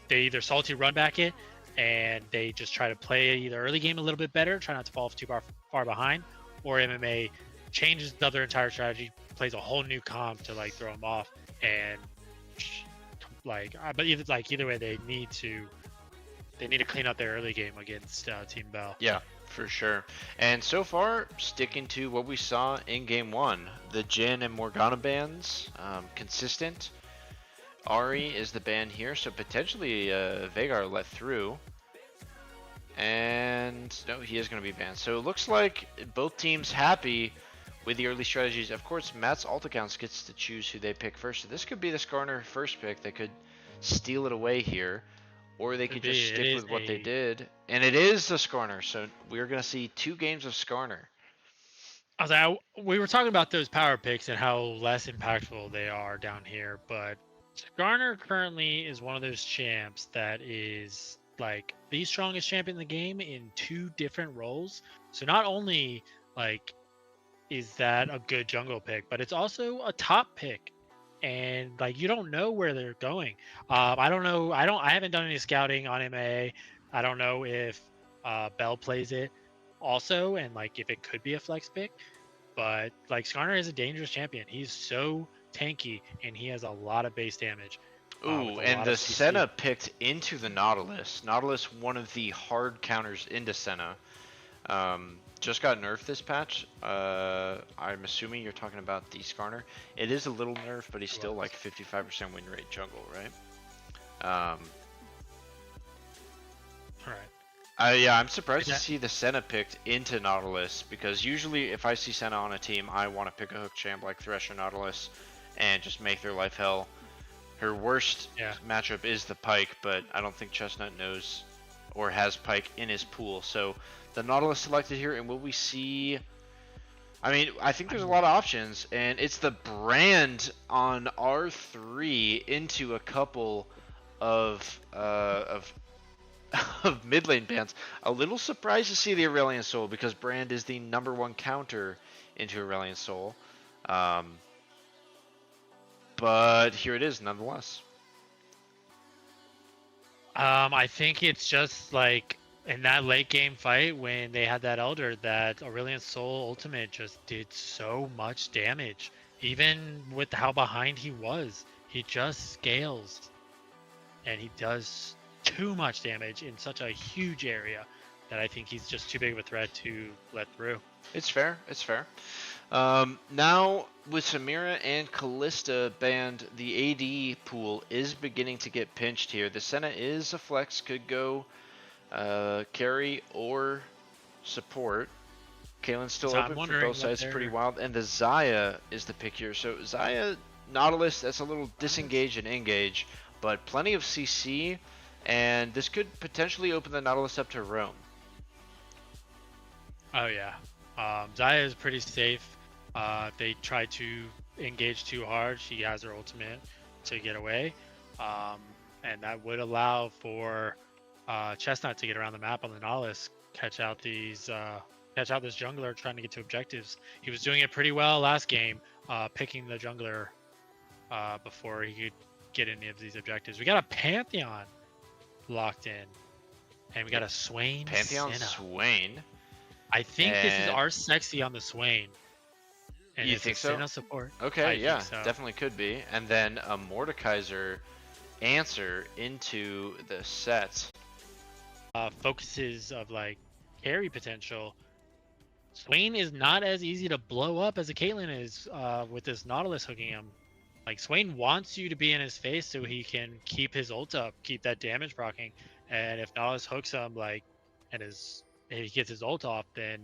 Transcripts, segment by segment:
they either salty run back it and they just try to play the early game a little bit better, try not to fall too far behind, or MMA changes their entire strategy, plays a whole new comp to like throw them off, and like, but either way, they need to clean up their early game against Team Bell. Yeah, for sure. And so far, sticking to what we saw in game one, the Jhin and Morgana bans, consistent. Ari is the ban here, so potentially Veigar let through. And no, he is going to be banned. So it looks like both teams happy with the early strategies. Of course, Matt's alt accounts gets to choose who they pick first. So this could be the Skarner first pick. They could steal it away here. Or they could just stick with what they did. And it is the Skarner. So we're going to see 2 games of Skarner. We were talking about those power picks and how less impactful they are down here. But Skarner currently is one of those champs that is like the strongest champion in the game in 2 different roles. So not only like is that a good jungle pick, but it's also a top pick. And like you don't know where they're going. I don't know. I haven't done any scouting on MAA. I don't know if Bell plays it also, and like if it could be a flex pick. But like Skarner is a dangerous champion. He's so tanky and he has a lot of base damage. Ooh, and the Senna picked into the Nautilus. Nautilus, one of the hard counters into Senna. Just got nerfed this patch. I'm assuming you're talking about the Skarner. It is a little nerfed, but he's still like 55% win rate jungle, right? Alright. Yeah, I'm surprised to see the Senna picked into Nautilus, because usually if I see Senna on a team, I want to pick a hook champ like Thresh or Nautilus and just make their life hell. Her worst matchup is the Pyke, but I don't think Chestnut knows or has Pyke in his pool. So the Nautilus selected here, and will we see... I mean, I think there's a lot of options, and it's the Brand on R3 into a couple of mid lane bans. A little surprised to see the Aurelion Soul, because Brand is the #1 counter into Aurelion Soul. But here it is, nonetheless. I think it's just like in that late game fight when they had that Elder, that Aurelion Soul ultimate just did so much damage. Even with how behind he was, he just scales. And he does too much damage in such a huge area that I think he's just too big of a threat to let through. It's fair. It's fair. Now, with Samira and Kalista banned, the AD pool is beginning to get pinched here. The Senna is a flex, could go carry or support. Kaelin's still open for both sides, pretty wild. And the Xayah is the pick here. So Xayah, Nautilus, that's a little disengage and engage, but plenty of CC, and this could potentially open the Nautilus up to roam. Oh yeah. Xayah is pretty safe. If they try to engage too hard, she has her ultimate to get away. And that would allow for Chestnut to get around the map on the Nautilus, catch out this jungler trying to get to objectives. He was doing it pretty well last game, picking the jungler before he could get any of these objectives. We got a Pantheon locked in, and we got a Swain. Pantheon Senna. Swain. I think this is our sexy on the Swain. And you think so? Support. Okay, yeah, so. Definitely could be. And then a Mordekaiser answer into the set. Focuses of like carry potential. Swain is not as easy to blow up as a Caitlyn is with this Nautilus hooking him. Like Swain wants you to be in his face so he can keep his ult up, keep that damage proccing. And if Nautilus hooks him, like, and if he gets his ult off, then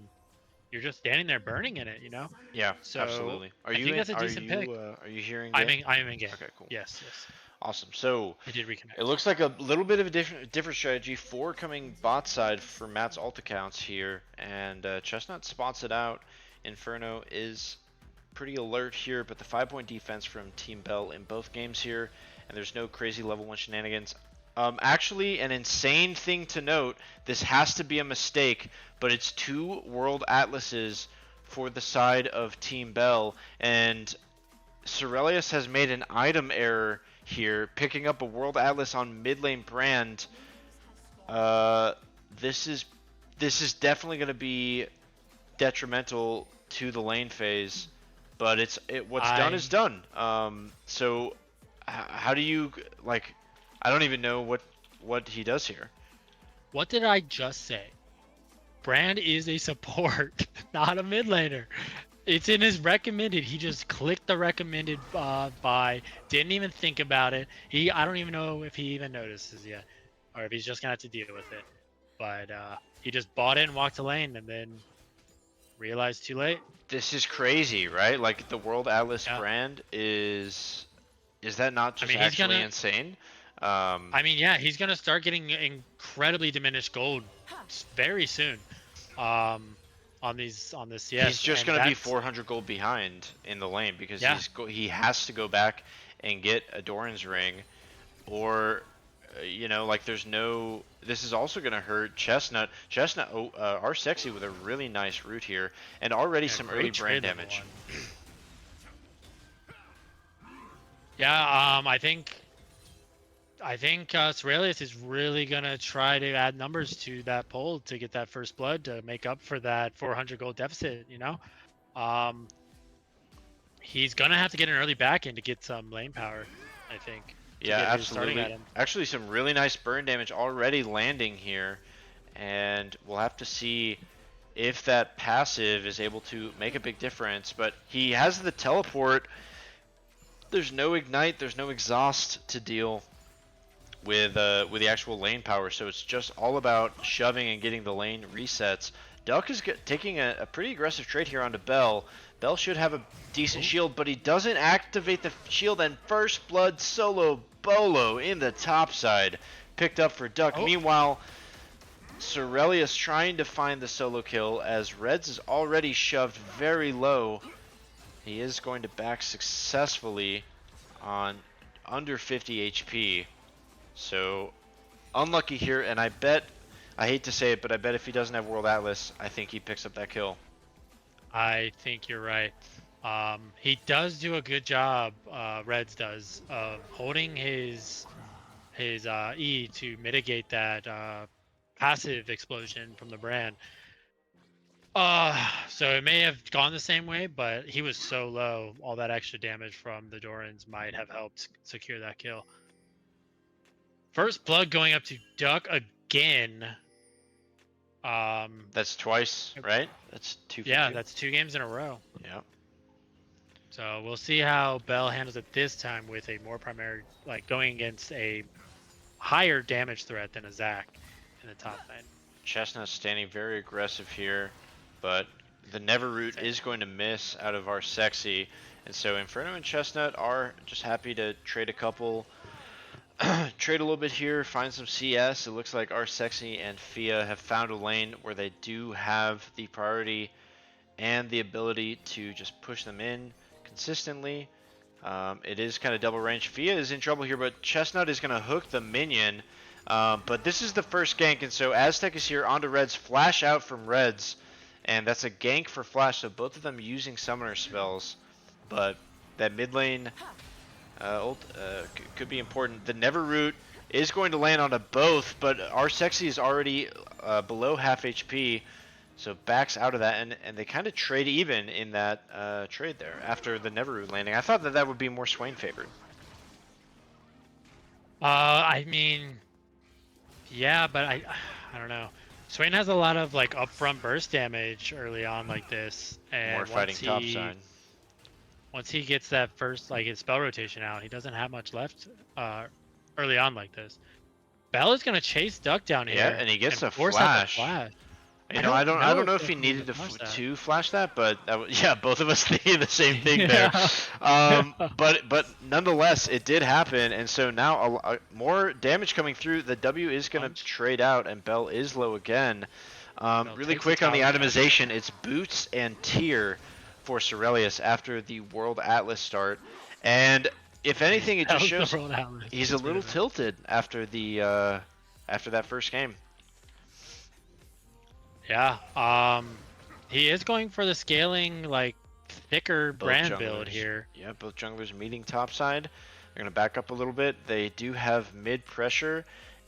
you're just standing there burning in it, you know? Yeah, so absolutely. I think that's a decent pick. Are you hearing? I am in game. Okay, cool. Yes. Awesome. So I did reconnect. It looks like a little bit of a different strategy. 4 coming bot side for Matt's alt accounts here, and Chestnut spots it out. Inferno is pretty alert here, but the 5-point defense from Team Bell in both games here, and there's no crazy level 1 shenanigans. Actually, an insane thing to note, this has to be a mistake, but it's 2 World Atlases for the side of Team Bell, and Cerelius has made an item error here, picking up a World Atlas on mid lane Brand. This is definitely going to be detrimental to the lane phase, but what's done is done. So how do you like? I don't even know what he does here. What did I just say? Brand is a support, not a mid laner. It's in his recommended. He just clicked the recommended buy. Didn't even think about it. I don't even know if he even notices yet, or if he's just gonna have to deal with it. But he just bought it and walked to lane, and then realized too late. This is crazy, right? Like the World Atlas Brand is that not just actually insane? I mean, yeah, he's gonna start getting incredibly diminished gold very soon. On this CS. He's just gonna be 400 gold behind in the lane because he has to go back and get a Doran's ring, or you know, like there's no. This is also gonna hurt Chestnut. Chestnut, are sexy with a really nice root here, and already some early brand damage. Yeah, I think Aurelius is really gonna try to add numbers to that poll to get that first blood to make up for that 400 gold deficit. You know, he's gonna have to get an early back in to get some lane power, I think. Yeah, absolutely. Actually, some really nice burn damage already landing here, and we'll have to see if that passive is able to make a big difference. But he has the teleport. There's no ignite. There's no exhaust to deal with the actual lane power, so it's just all about shoving and getting the lane resets. Duck is taking a pretty aggressive trade here onto Bell. Bell should have a decent shield, but he doesn't activate the shield, and first blood solo Bolo in the top side picked up for Duck. Meanwhile, Aurelius trying to find the solo kill as Reds is already shoved very low. He is going to back successfully on under 50 HP. So unlucky here, and I hate to say it, but I bet if he doesn't have World Atlas, I think he picks up that kill. I think you're right. He does do a good job, Reds does, of holding his E to mitigate that passive explosion from the Brand. So it may have gone the same way, but he was so low, all that extra damage from the Dorans might have helped secure that kill. First blood going up to Duck again. That's twice, right? That's 2 for 2. Yeah, that's 2 games in a row. Yeah. So we'll see how Bell handles it this time with a more primary, like going against a higher damage threat than a Zac in the top lane. Chestnut standing very aggressive here, but the Never Root is going to miss out of our sexy, and so Inferno and Chestnut are just happy to trade a couple. Trade a little bit here, find some CS. It looks like our sexy and Fia have found a lane where they do have the priority and the ability to just push them in consistently. It is kind of double range. Fia is in trouble here, but Chestnut is going to hook the minion. But this is the first gank, and so Aztec is here onto Reds. Flash out from Reds, and that's a gank for Flash, so both of them using summoner spells. But that mid lane could be important. The Never Root is going to land onto both, but our sexy is already below half HP, so backs out of that, and they kind of trade even in that trade there after the Never Root landing. I thought that would be more Swain favored. I mean, yeah, but I don't know. Swain has a lot of like upfront burst damage early on like this, and more fighting topside. Once he gets that first, like, his spell rotation out, he doesn't have much left early on like this. Bell is going to chase Duck down here. Yeah, and he gets a flash. You know, I don't know if he needed to flash that, but yeah, both of us thinking the same thing there. But nonetheless, it did happen, and so now more damage coming through. The W is going to trade out, and Bell is low again. Really quick on the itemization, it's Boots and Tier for Aurelius after the World Atlas start, and if anything, it just shows he's a little tilted after the after that first game. Yeah, he is going for the scaling, like thicker brand build here. Yeah, both junglers meeting topside. They're going to back up a little bit. They do have mid pressure,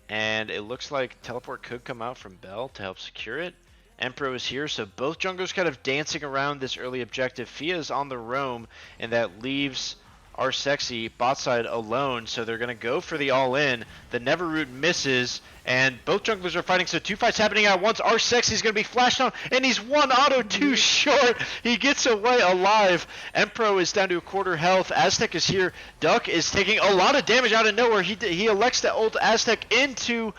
and it looks like teleport could come out from Bell to help secure it. Empro is here, so both junglers kind of dancing around this early objective. Fia's on the roam, and that leaves our sexy bot side alone, so they're going to go for the all-in. The Neverroot misses, and both junglers are fighting, so 2 fights happening at once. Our sexy's going to be flashed on, and he's 1 auto too short. He gets away alive. Empro is down to a quarter health. Aztec is here. Duck is taking a lot of damage out of nowhere. He elects to ult Aztec into,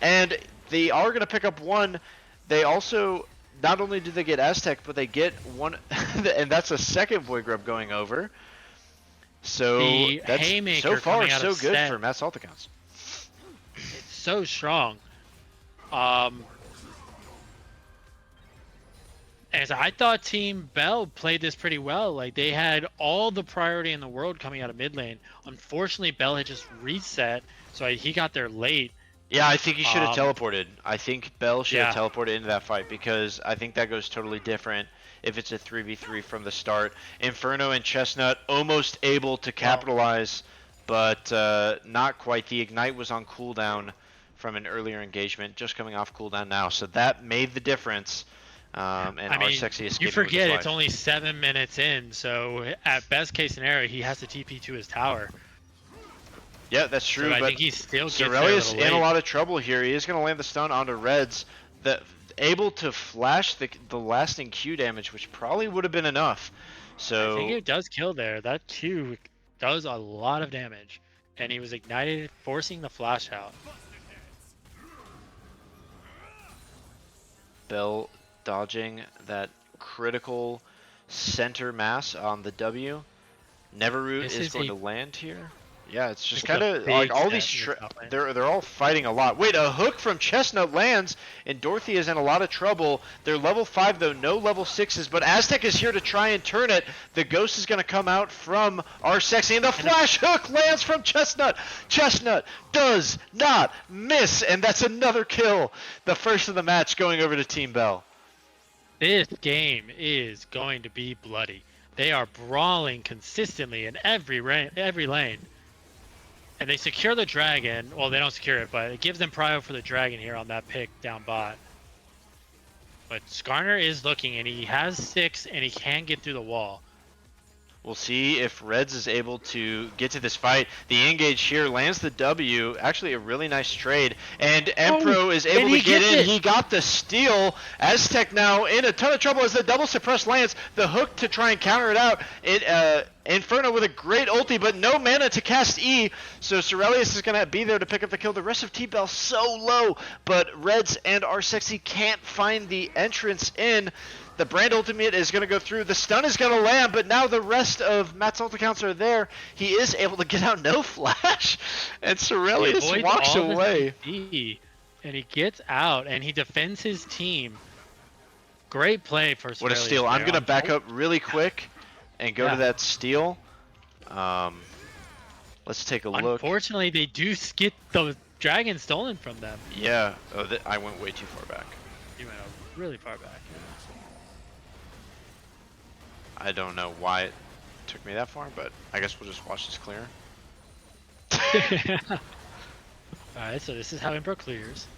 and they are going to pick up 1. They also, not only do they get Aztec, but they get 1, and that's a second Void Grub going over. So The that's haymaker so far coming out so of good set. for Matt's ult accounts. It's so strong. As I thought Team Bell played this pretty well. Like, they had all the priority in the world coming out of mid lane. Unfortunately, Bell had just reset, so he got there late. Yeah, I think he should have teleported. I think Bell should have Yeah. teleported into that fight, because I think that goes totally different if it's a 3v3 from the start. Inferno and Chestnut almost able to capitalize, but not quite. The Ignite was on cooldown from an earlier engagement, just coming off cooldown now, so that made the difference. And I mean, our sexy escaped you with his forget life. it's only 7 minutes in, so at best case scenario, he has to TP to his tower. Yeah, that's true, So I but think he still gets there a Aurelius little in a late. lot of trouble here. He is going to land the stun onto Reds, able to flash the lasting Q damage, which probably would have been enough. So I think it does kill there. That Q does a lot of damage, and he was ignited, forcing the flash out. Bell dodging that critical center mass on the W. Neverroot This is is going a- to land here. Yeah, it's just It's kind a of like big all these. set in the top lane. They're all fighting a lot. Wait, a hook from Chestnut lands, and Dorothy is in a lot of trouble. They're level 5 though, no level 6s, but Aztec is here to try and turn it. The ghost is going to come out from our sexy, and the flash hook lands from Chestnut. Chestnut does not miss, and that's another kill. The first of the match going over to Team Bell. This game is going to be bloody. They are brawling consistently in every lane. And they secure the dragon. Well, they don't secure it, but it gives them prio for the dragon here on that pick down bot. But Skarner is looking, and he has 6, and he can get through the wall. We'll see if Reds is able to get to this fight. The engage here lands the W. Actually, a really nice trade. And Empro is able to get in. He got the steal. Aztec now in a ton of trouble as the double suppress lands. The hook to try and counter it out. Inferno with a great ulti, but no mana to cast E. So Aurelius is going to be there to pick up the kill. The rest of T-Bell so low, but Reds and our sexy can't find the entrance in. The brand ultimate is going to go through. The stun is going to land, but now the rest of Matt's ult accounts are there. He is able to get out no flash, and Aurelius walks away. And he gets out, and he defends his team. Great play for Aurelius. What a steal. I'm going to back up really quick and go to that steal. Let's take a look. Unfortunately, they do get the dragon stolen from them. Yeah. Oh, I went way too far back. You went really far back. I don't know why it took me that far, but I guess we'll just watch this clear. Alright, so this is how Impro clears.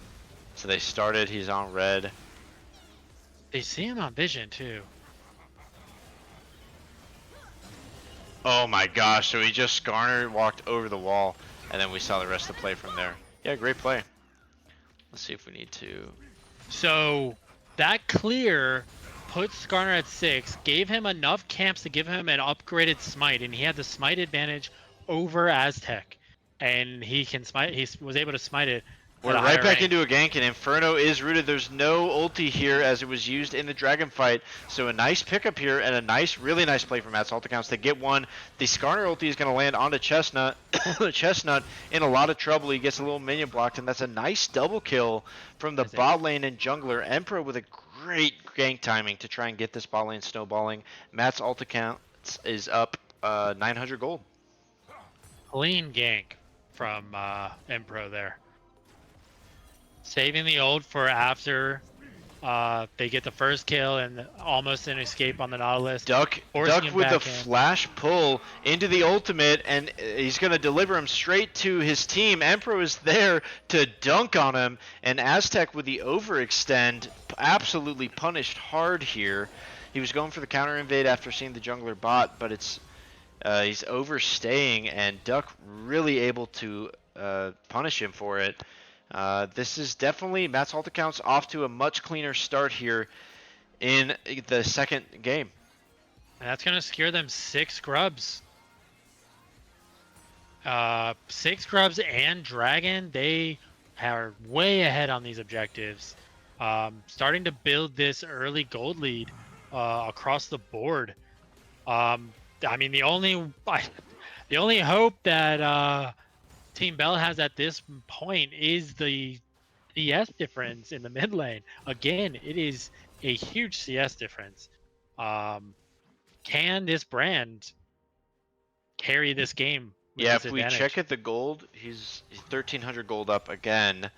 So they started, he's on red. They see him on vision too. Oh my gosh, so he just Skarner walked over the wall, and then we saw the rest of the play from there. Yeah, great play. Let's see if we need to... So, that clear put Skarner at 6, gave him enough camps to give him an upgraded smite, and he had the smite advantage over Aztec. And he can smite. He was able to smite it. We're right back into a gank, and Inferno is rooted. There's no ulti here as it was used in the dragon fight. So a nice pickup here and a nice, really nice play from Matt's ult accounts to get one. The Skarner ulti is going to land onto Chestnut. Chestnut in a lot of trouble. He gets a little minion blocked, and that's a nice double kill from the bot lane and jungler. Emperor with a great gank timing to try and get this bot lane snowballing. Matt's ult accounts is up 900 gold. Clean gank from Empro there. Saving the ult for after They get the first kill and almost an escape on the Nautilus. Duck forcing him with the back in. flash pull into the ultimate, and he's going to deliver him straight to his team. Emperor is there to dunk on him, and Aztec with the overextend absolutely punished hard here. He was going for the counter invade after seeing the jungler bot, but he's overstaying, and Duck really able to punish him for it. This is definitely, Matt's ult accounts off to a much cleaner start here in the second game. And that's going to secure them 6 grubs. 6 grubs and dragon. They are way ahead on these objectives. Starting to build this early gold lead across the board. I mean, the only hope that Team Bell has at this point is the CS difference in the mid lane. Again, it is a huge CS difference. Can this brand carry this game? Yeah, if we check at the gold, he's 1,300 gold up again.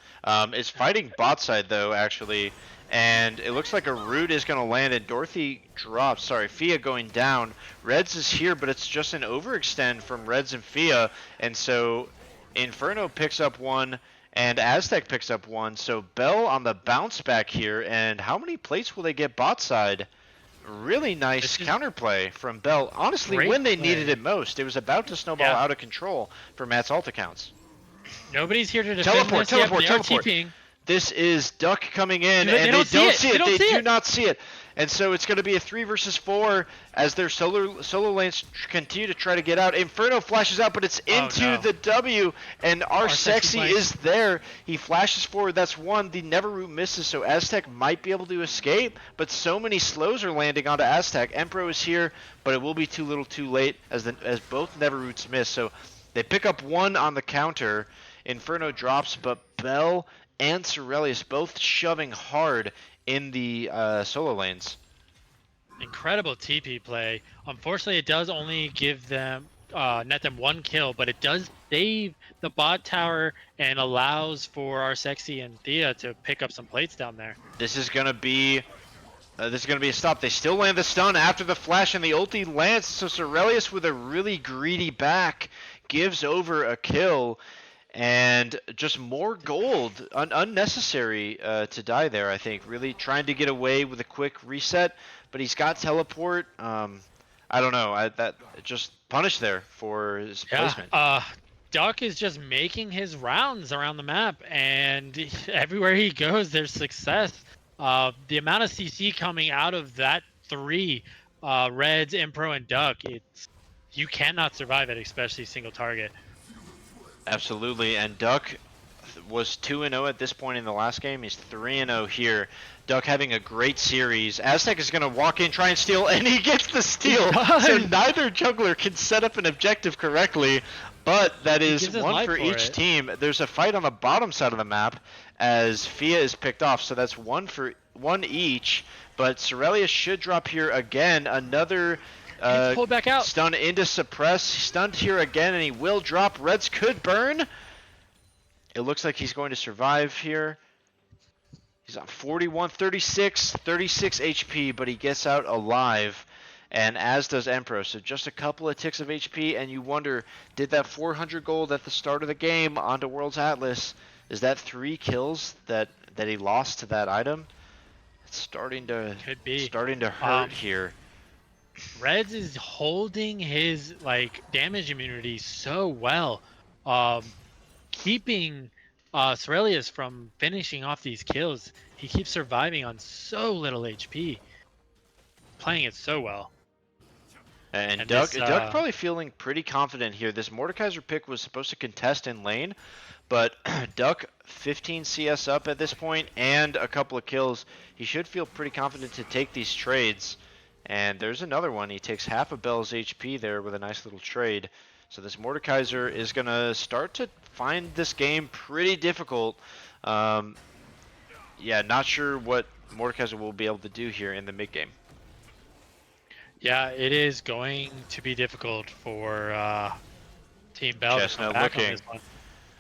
Is fighting bot side though, actually, and it looks like a root is going to land, and Dorothy drops. Sorry, Fia going down. Reds is here, but it's just an overextend from Reds and Fia, and so Inferno picks up one, and Aztec picks up one. So Bell on the bounce back here, and how many plates will they get bot side? Really nice counterplay from Bell. Honestly, when they needed it most, it was about to snowball out of control for Matt's ult accounts. Nobody's here to defend this. Teleport. TPing. This is Duck coming in, and they don't see it. They do not see it. And so it's going to be a 3 versus 4 as their solo lanes continue to try to get out. Inferno flashes out, but it's into the W, and our sexy is there. He flashes forward. That's one. The Neverroot misses, so Aztec might be able to escape, but so many slows are landing onto Aztec. Empro is here, but it will be too little too late as both Neverroots miss. So they pick up one on the counter. Inferno drops, but Bell and Cerelius both shoving hard in the solo lanes. Incredible TP play. Unfortunately, it does only give them net them 1 kill, but it does save the bot tower and allows for our Sexy and Thea to pick up some plates down there. This is gonna be a stop. They still land the stun after the flash, and the ulti lands. So Cerelius with a really greedy back gives over a kill. And just more gold, unnecessary to die there, I think. Really trying to get away with a quick reset, but he's got teleport. I don't know, that just punished there for his placement. Duck is just making his rounds around the map, and everywhere he goes, there's success. The amount of CC coming out of that 3, Reds, Impro, and Duck, you cannot survive it, especially single target. Absolutely, and Duck was 2-0 at this point in the last game. He's 3-0 here. Duck having a great series. Aztec is going to walk in, try and steal, and he gets the steal. So neither jungler can set up an objective correctly, but that is one for each team. There's a fight on the bottom side of the map as Fia is picked off, so that's one each. But Cerelius should drop here again. Another pulled back out. Stun into suppress. Stunned here again, and he will drop. Reds could burn. It looks like he's going to survive here. He's on 41, 36 HP, but he gets out alive, and as does Empro. So just a couple of ticks of HP, and you wonder, did that 400 gold at the start of the game onto World's Atlas, is that 3 kills that he lost to that item? It's starting to hurt here. Reds is holding his damage immunity so well, keeping Cerelius from finishing off these kills. He keeps surviving on so little HP, playing it so well. And Duck probably feeling pretty confident here. This Mordekaiser pick was supposed to contest in lane, but Duck 15 CS up at this point and a couple of kills. He should feel pretty confident to take these trades. And there's another one. He takes half of Bell's HP there with a nice little trade. So this Mordekaiser is going to start to find this game pretty difficult. Yeah, not sure what Mordekaiser will be able to do here in the mid game. Yeah, it is going to be difficult for Team Bell. Chestnut looking.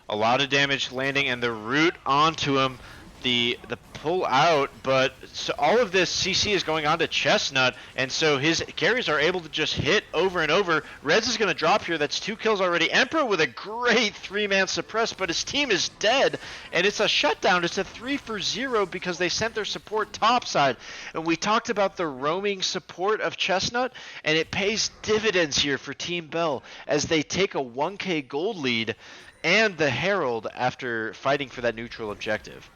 A lot of damage landing, and the root onto him. the pull out, but so all of this CC is going on to Chestnut, and so his carries are able to just hit over and over. Reds is going to drop here. That's 2 kills already. Emperor with a great 3-man suppress, but his team is dead, and it's a shutdown. It's a 3 for 0 because they sent their support topside. And we talked about the roaming support of Chestnut, and it pays dividends here for Team Bell as they take a 1k gold lead and the Herald after fighting for that neutral objective.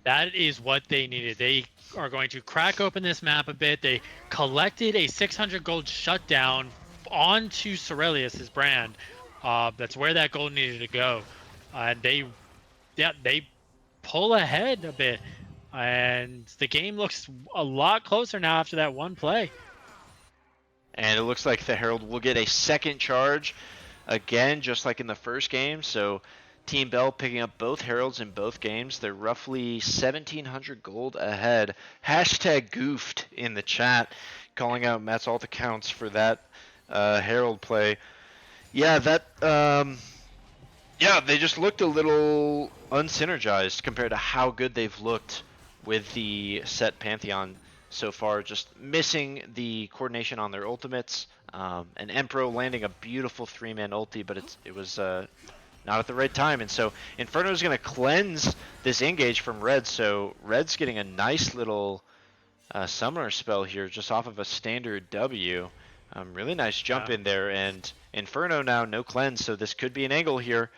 That is what they needed. They are going to crack open this map a bit. They collected a 600 gold shutdown onto Cerelius' brand. That's where that gold needed to go. And they pull ahead a bit. And the game looks a lot closer now after that one play. And it looks like the Herald will get a second charge again, just like in the first game. So Team Bell picking up both Heralds in both games. They're roughly 1,700 gold ahead. Hashtag goofed in the chat, calling out Matt's alt accounts for that Herald play. Yeah, they just looked a little unsynergized compared to how good they've looked with the set Pantheon so far. Just missing the coordination on their ultimates. And Emperor landing a beautiful 3-man ulti, but it was not at the right time, and so Inferno is going to cleanse this engage from Red, so Red's getting a nice little summoner spell here just off of a standard W. Really nice jump in there, and Inferno now no cleanse, so this could be an angle here.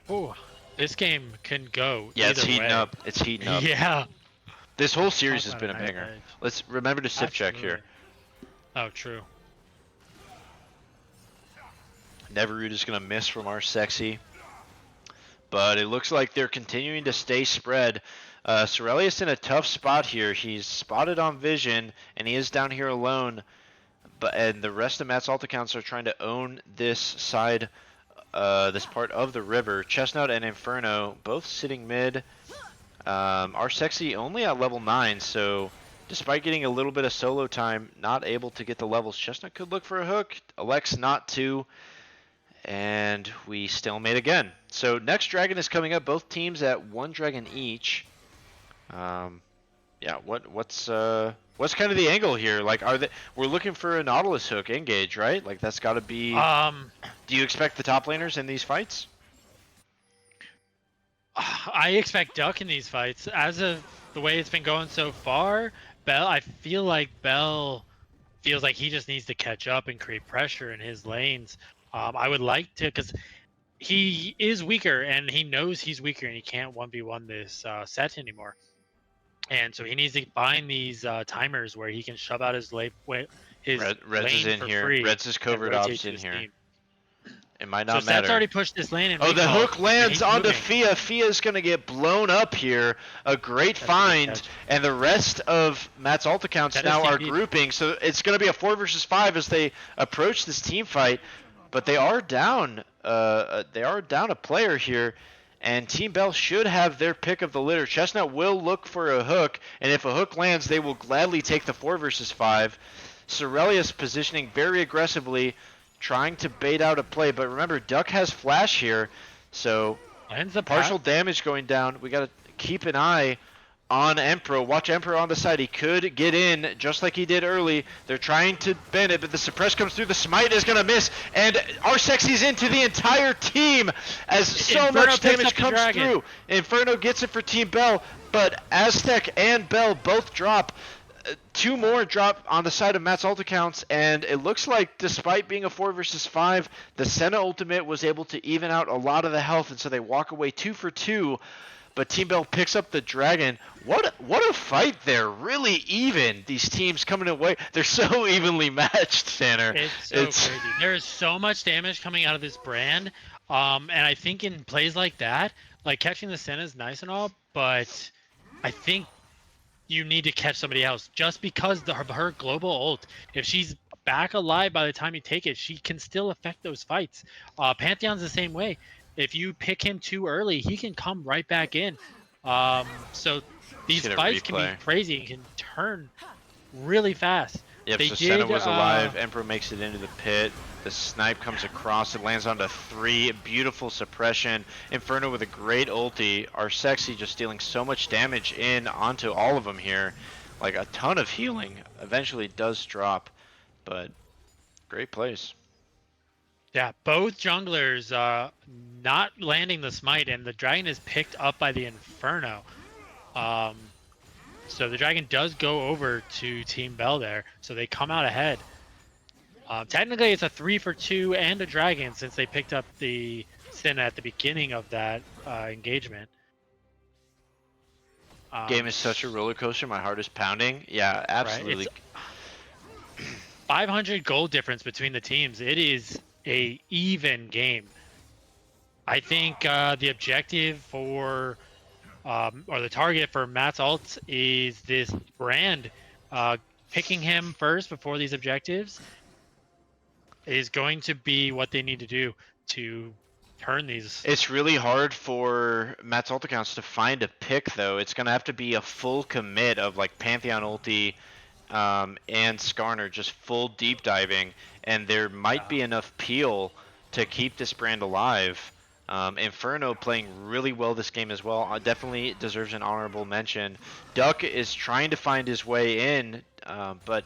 Oh, this game can go Yeah, it's heating way. up. It's heating up. Yeah. This whole series has been a banger. Let's remember to sip check here. Oh, true. Neverroot is going to miss from our sexy. But it looks like they're continuing to stay spread. Cerelius in a tough spot here. He's spotted on vision, and he is down here alone. And the rest of Matt's alt accounts are trying to own this side, this part of the river. Chestnut and Inferno both sitting mid. Our sexy only at level 9, so despite getting a little bit of solo time, not able to get the levels. Chestnut could look for a hook. Elects not to. And we stalemate again. So next dragon is coming up. Both teams at 1 dragon each. Yeah, what's kind of the angle here? Like, we're looking for a Nautilus hook engage, right? Like that's got to be. Do you expect the top laners in these fights? I expect Duck in these fights. As of the way it's been going so far, I feel like Bell feels like he just needs to catch up and create pressure in his lanes. I would like to, because he is weaker and he knows he's weaker and he can't 1v1 this set anymore. And so he needs to find these timers where he can shove out his lane Reds is in here. free. Reds is covert ops in here. Team. It might not so matter. Set's already pushed this lane. And oh, the hook lands onto Fia. Fia's going to get blown up here. A great find. And the rest of Matt's alt accounts now are grouping. So it's going to be a 4 versus 5 as they approach this team fight. But they are down. They are down a player here. And Team Bell should have their pick of the litter. Chestnut will look for a hook. And if a hook lands, they will gladly take the 4 versus 5. Cerelius positioning very aggressively, trying to bait out a play, but remember, Duck has flash here, so partial damage going down. We got to keep an eye on Emperor. Watch Emperor on the side. He could get in just like he did early. They're trying to bend it, but the suppress comes through. The smite is going to miss, and our sexy's into the entire team as so Inferno much damage comes dragon. through. Inferno gets it for Team Bell, but Aztec and Bell both drop. 2 more drop on the side of Matt's alt accounts, and it looks like despite being a 4 versus 5, the Senna ultimate was able to even out a lot of the health, and so they walk away 2 for 2. But Team Bell picks up the dragon. What a fight there! Really even. These teams coming away, they're so evenly matched, Tanner. It's crazy. There is so much damage coming out of this brand, and I think in plays like that, like catching the Senna is nice and all, but I think you need to catch somebody else just because her global ult, if she's back alive by the time you take it, she can still affect those fights. Pantheon's the same way. If you pick him too early, he can come right back in. So these fights can be crazy and can turn really fast. Yep, They so Senna did. was alive. Emperor makes it into the pit. The snipe comes across. It lands onto 3. Beautiful suppression. Inferno with a great ulti. Our Sexy just dealing so much damage in onto all of them here. Like a ton of healing. Eventually does drop, but great plays. Yeah, both junglers not landing the smite, and the dragon is picked up by the Inferno. So the dragon does go over to Team Bell there, so they come out ahead. Technically, it's a 3-for-2 and a dragon since they picked up the Sin at the beginning of that engagement. Game is such a roller coaster. My heart is pounding. Yeah, absolutely. Right? It's 500 gold difference between the teams. It is a even game. I think the objective for, or the target for Matt's ult is this brand. Picking him first before these objectives is going to be what they need to do to turn these. It's really hard for Matt's ult accounts to find a pick, though. It's going to have to be a full commit of like Pantheon ulti and Skarner just full deep diving, and there might be enough peel to keep this brand alive. Inferno playing really well this game as well. Definitely deserves an honorable mention. Duck is trying to find his way in, but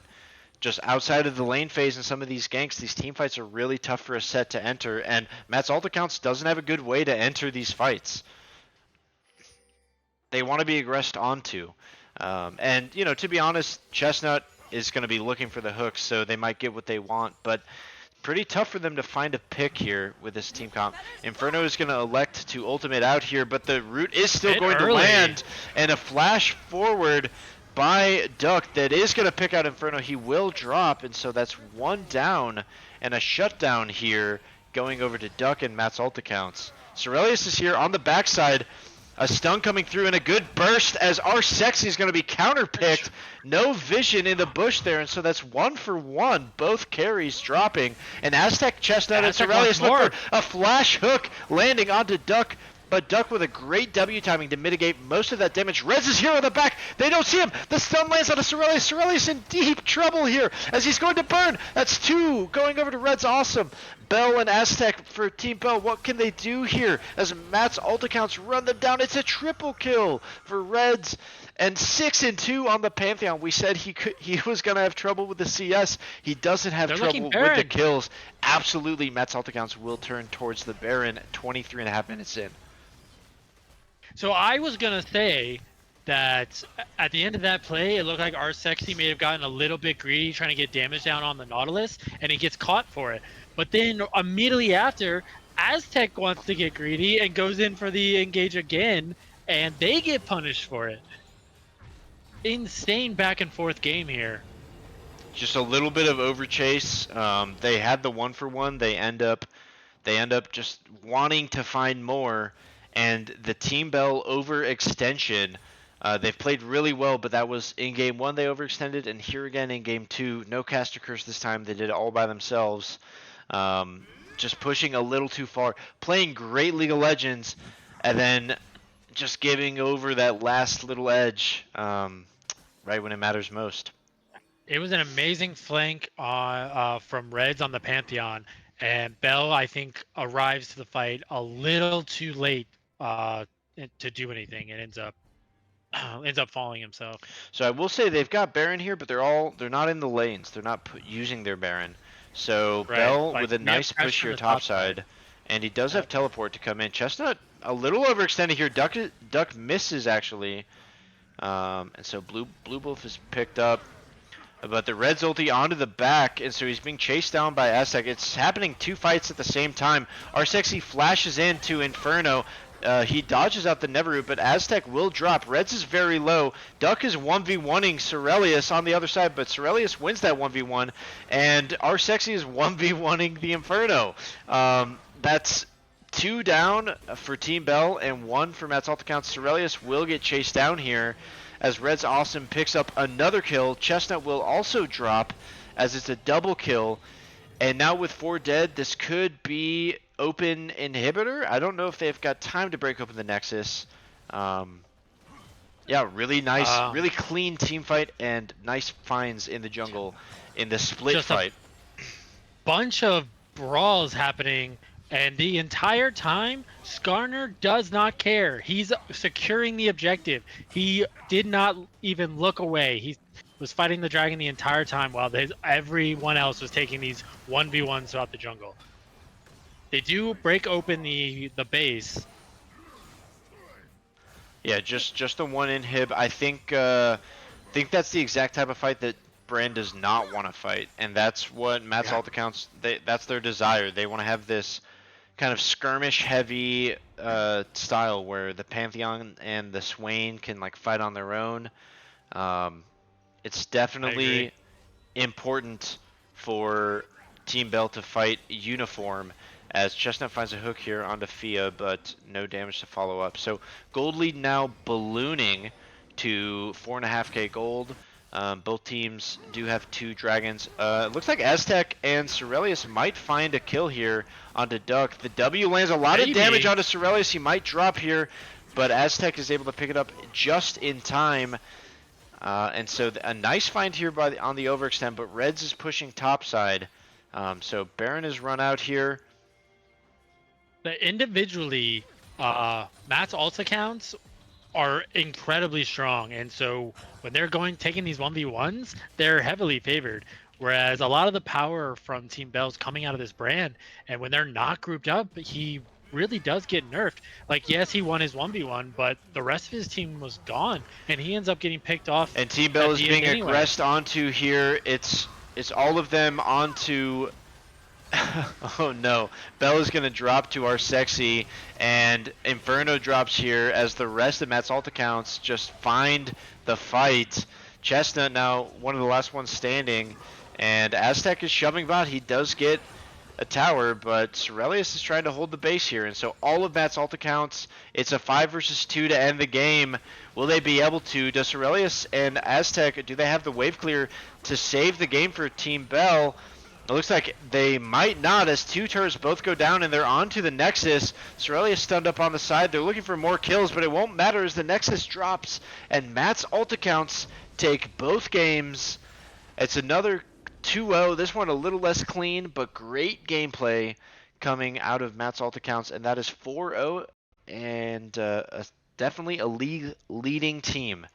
just outside of the lane phase in some of these ganks, these team fights are really tough for a set to enter, and Matt's ult accounts doesn't have a good way to enter these fights. They want to be aggressed onto. And, you know, to be honest, Chestnut is going to be looking for the hooks, so they might get what they want, but pretty tough for them to find a pick here with this team comp. Inferno is going to elect to ultimate out here, but the root is still going to land, and a flash forward by Duck that is going to pick out Inferno. He will drop, and so that's 1 down and a shutdown here going over to Duck and Matt's ult accounts. Cerelius is here on the backside. A stun coming through and a good burst as our Sexy is going to be counterpicked. No vision in the bush there, and so that's 1 for 1. Both carries dropping. And Aztec, Chestnut, and Cerelius look for a flash hook landing onto Duck. But Duck with a great W timing to mitigate most of that damage. Rez is here on the back. They don't see him. The stun lands on Cerelius. Cerelius in deep trouble here as he's going to burn. That's 2 going over to Red's awesome. Bell and Aztec for Team Bell. What can they do here as Matt's ult accounts run them down? It's a triple kill for Reds. And 6 and 2 on the Pantheon. We said he was going to have trouble with the CS. He doesn't have trouble with the kills. Absolutely, Matt's ult accounts will turn towards the Baron 23.5 minutes in. So I was going to say that at the end of that play, it looked like our Sexy may have gotten a little bit greedy trying to get damage down on the Nautilus, and he gets caught for it. But then immediately after, Aztec wants to get greedy and goes in for the engage again, and they get punished for it. Insane back and forth game here. Just a little bit of overchase. They had the 1 for 1. They end up just wanting to find more. And the Team Bell overextension, they've played really well, but that was in Game 1 they overextended, and here again in Game 2, no caster curse this time. They did it all by themselves. Just pushing a little too far. Playing great League of Legends, and then just giving over that last little edge right when it matters most. It was an amazing flank from Reds on the Pantheon, and Bell, I think, arrives to the fight a little too late to do anything, and ends up falling himself. So I will say they've got Baron here, but they're not in the lanes. They're not using their Baron. So right. Bell with a nice push here top side, and he does have teleport to come in. Chestnut a little overextended here. Duck misses actually, and so Blue Wolf is picked up. But the Red's ulti onto the back, and so he's being chased down by Aztec. It's happening 2 fights at the same time. Our Sexy flashes into Inferno. He dodges out the Neverroot, but Aztec will drop. Reds is very low. Duck is 1v1ing Cerelius on the other side, but Cerelius wins that 1v1, and our Sexy is 1v1ing the Inferno. That's 2 down for Team Bell and 1 for Matt's ult accounts. Cerelius will get chased down here as Red's Awesome picks up another kill. Chestnut will also drop as it's a double kill. And now with 4 dead, this could be open inhibitor. I don't know if they've got time to break open the Nexus. Yeah, really nice, Um, really clean team fight and nice finds in the jungle in the split just a fight. bunch of brawls happening, and the entire time, Skarner does not care. He's securing the objective. He did not even look away. He was fighting the dragon the entire time while everyone else was taking these 1v1s throughout the jungle. They do break open the base. Yeah, just the one inhib. I think that's the exact type of fight that Brand does not want to fight, and that's what Matt's Yeah, alt accounts. That's their desire. They want to have this kind of skirmish heavy style where the Pantheon and the Swain can like fight on their own. Um, it's I agree. definitely important for Team Bell to fight uniform as Chestnut finds a hook here onto Fia, but no damage to follow up. So gold lead now ballooning to 4.5k gold. Both teams do have 2 dragons. It looks like Aztec and Cerelius might find a kill here onto Duck. The W lands a lot of damage Maybe. onto Cerelius. He might drop here, but Aztec is able to pick it up just in time. And so a nice find here on the overextend, but Reds is pushing topside. So Baron is run out here. Individually, Matt's alt accounts are incredibly strong, and so when they're taking these 1v1s, they're heavily favored. Whereas a lot of the power from Team Bell's coming out of this brand, and when they're not grouped up, he really does get nerfed. Like, yes, he won his 1v1, but the rest of his team was gone, and he ends up getting picked off And Team Bell at is the end being anyway. aggressed onto here. It's all of them onto. Oh no, Bell is going to drop to our sexy, and Inferno drops here as the rest of Matt's alt accounts just find the fight. Chestnut now one of the last ones standing, and Aztec is shoving bot. He does get a tower, but Cerelius is trying to hold the base here, and so all of Matt's alt accounts, it's a 5 versus 2 to end the game. Will they be able to? Does Cerelius and Aztec, do they have the wave clear to save the game for Team Bell? It looks like they might not, as 2 turrets both go down and they're onto the Nexus. Cerelius stunned up on the side. They're looking for more kills, but it won't matter as the Nexus drops and Matt's alt accounts take both games. It's another 2-0. This one a little less clean, but great gameplay coming out of Matt's alt accounts, and that is 4-0 and definitely a league leading team.